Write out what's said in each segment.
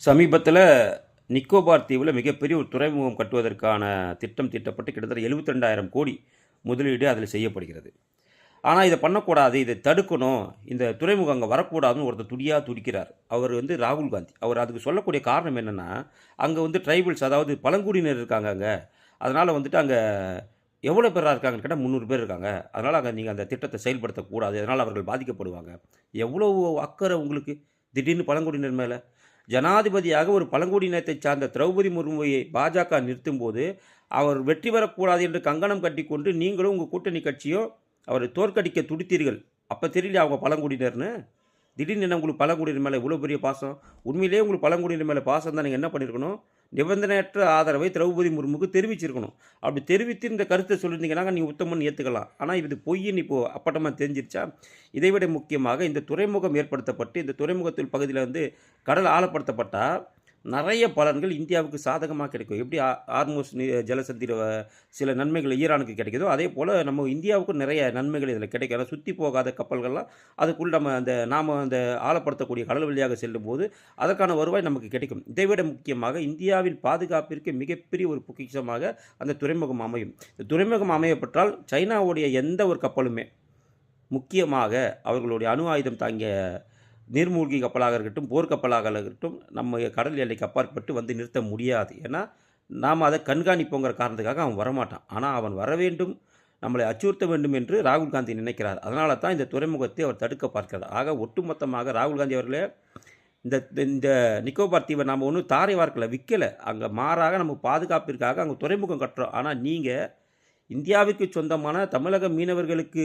சமீபத்தில நிக்கோபார் தீவுல மிகப்பெரிய ஒரு துறைமுகம் கட்டுவதற்கான திட்டம் தீட்டப்பட்டு கிட்டத்தட்ட 72,000 கோடி முதலீடு அதில செய்யப்படுகிறது. ஆனா, இத பண்ணக்கூடாது. இத தடுக்கணும். இந்த துறைமுகம் அங்க வரக்கூடாதுன்னு ஒருத்தர் துடியா துடிக்கிறார். அவர் ராகுல் காந்தி. அவர் அதுக்கு சொல்லக்கூடிய காரணம் என்னன்னா, அங்க ட்ரைபல்ஸ் அதாவது பழங்குடியினர் இருக்காங்க அங்க. அதனால அங்க எவ்வளோ பேரா இருக்காங்கன்னு கேட்டா 300 பேர் இருக்காங்க. அதனால நீங்க அந்த திட்டத்த செயல்படுத்தக்கூடாது. அதனால அவர்கள் பாதிக்கப்படுவாங்க. எவ்வளவு அக்கறை உங்களுக்கு? திடீர்னு பழங்குடியினர் மேல. ஜனாதிபதியாக ஒரு பழங்குடியினத்தைச் சார்ந்த திரௌபதி முர்முவை பாஜக நிறுத்தும்போது, அவர் வெற்றி பெறக்கூடாது என்று கங்கணம் கட்டிக்கொண்டு நீங்களும் உங்க கூட்டணி கட்சியும் அவரை தோற்கடிக்க துடித்தீர்கள். அப்ப தெரியலையா அவங்க பழங்குடியினர்ன்னு? திடீர்னு என்ன உங்களுக்கு பழங்குடியினர் மேல இவ்வளோ பெரிய பாசம்? உண்மையிலேயே உங்களுக்கு பழங்குடியினர் மேல பாசம் இருந்தா நீங்க என்ன பண்ணியிருக்கணும்? நிபந்தனையற்ற ஆதரவை திரௌபதி முர்முக்கு தெரிவிச்சிருக்கணும். அப்படி தெரிவித்து இந்த கருத்த சொல்லியிருந்தீங்கன்னா, நீங்க உத்தமன்னு ஏத்துக்கலாம். ஆனா இது பொய்ன்னு இப்போ அப்பட்டமா தெரிஞ்சிருச்சா? இதைவிட முக்கியமாக இந்த துறைமுகம் ஏற்படுத்தப்பட்டு, இந்த துறைமுகத்தில் பகுதியில கடல் ஆழப்படுத்தப்பட்டா, நெறைய பலன்கள் இந்தியாவுக்கு சாதகமா கிடைக்கும். எப்படி ஹார்மோஸ் ஜலசந்தில சில நன்மைகள் ஈரானுக்கு கிடைக்குதோ, அதேபோல நம்ம இந்தியாவுக்கும் நிறைய நன்மைகள் இதில கிடைக்கும். ஏன்னா சுத்தி போகாத கப்பல்கள்லாம் அதுக்குள் நாம அந்த ஆழப்படுத்தக்கூடிய கடல் வழியாக செல்லும்போது, அதற்கான வருவாய் நமக்கு கிடைக்கும். இதைவிட முக்கியமாக இந்தியாவின் பாதுகாப்பிற்கு மிகப்பெரிய ஒரு பொக்கிஷமாக அந்த துறைமுகம் அமையும். இந்த துறைமுகம் அமையப்பெற்றால் சைனாவுடைய எந்த ஒரு கப்பலுமே, முக்கியமாக அவர்களுடைய அணு ஆயுதம் தாங்கிய நீர்மூழ்கி கப்பலாக இருக்கட்டும், போர்க்கப்பலாக இருக்கட்டும், நம்ம கடல் எல்லைக்கு அப்பாற்பட்டு நிறுத்த முடியாது. ஏன்னா, நாம அத கண்காணிப்போங்கிற காரணத்துக்காக அவன் வரமாட்டான். ஆனா, அவன் வரவேண்டும், நம்மளை அச்சுறுத்த வேண்டும் என்று ராகுல் காந்தி நினைக்கிறார். அதனால தான் இந்த துறைமுகத்தை அவர் தடுக்க பார்க்கிறார். ஆக ஒட்டுமொத்தமாக ராகுல் காந்தி அவர்களே, இந்த இந்த நிக்கோபார் தீவ நாம ஒண்ணும் தாரை வார்க்கல, விக்கல. அங்க மாறாக நம்ம பாதுகாப்பிற்காக அங்க துறைமுகம் கட்டுறோம். ஆனா, நீங்க இந்தியாவிற்கு சொந்தமான தமிழக மீனவர்களுக்கு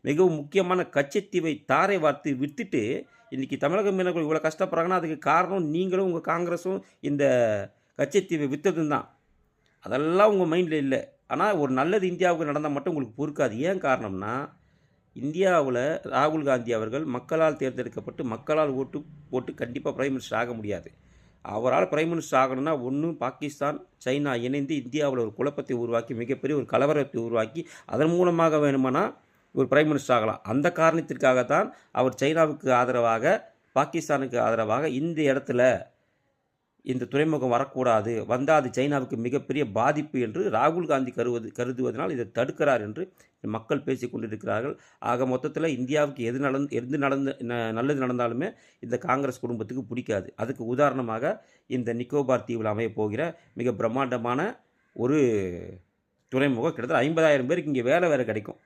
மிகவும் முக்கியமான கச்சத்தீவை தாரை வார்த்து வித்துட்டு, இன்னைக்கு தமிழக மீனவர்கள் இவ்வளோ கஷ்டப்படுறாங்கன்னா, அதுக்கு காரணம் நீங்களும், உங்க காங்கிரஸும் இந்த கச்சத்தீவை வித்ததும் தான். அதெல்லாம் உங்க மைண்ட்ல இல்ல. ஆனா, ஒரு நல்லது இந்தியாவுக்கு நடந்தா மட்டும் உங்களுக்கு பொறுக்காது. ஏன் காரணம்னா, இந்தியாவுல ராகுல் காந்தி அவர்கள் மக்களால் தேர்ந்தெடுக்கப்பட்டு, மக்களால் ஓட்டு போட்டு கண்டிப்பா பிரைம் மினிஸ்டர் ஆக முடியாது. அவரால் பிரைம் மினிஸ்டர் ஆகணும்னா, ஒண்ணு பாகிஸ்தான், சைனா இணைந்து இந்தியாவுல ஒரு குழப்பத்தை உருவாக்கி, மிகப்பெரிய ஒரு கலவரத்தை உருவாக்கி, அதன் மூலமாக வேணுமானா ஒரு பிரைம் மினிஸ்டர் ஆகலாம். அந்த காரணத்திற்காக தான் அவர் சைனாவுக்கு ஆதரவாக, பாகிஸ்தானுக்கு ஆதரவாக இந்த இடத்துல இந்த துறைமுகம் வரக்கூடாது. வந்தா அது சைனாவுக்கு மிகப்பெரிய பாதிப்பு என்று ராகுல் காந்தி கருதுவதனால் இதை தடுக்கிறார் என்று மக்கள் பேசிக் கொண்டிருக்கிறார்கள். ஆக மொத்தத்தில இந்தியாவுக்கு எது நடந்து நல்லது நடந்தாலுமே இந்த காங்கிரஸ் குடும்பத்துக்கு பிடிக்காது. அதுக்கு உதாரணமாக இந்த நிக்கோபார் தீவுல அமையப் போகிற மிக பிரம்மாண்டமான ஒரு துறைமுகம். கிட்டத்தட்ட 50,000 பேருக்கு இங்க வேலை வேற கிடைக்கும்.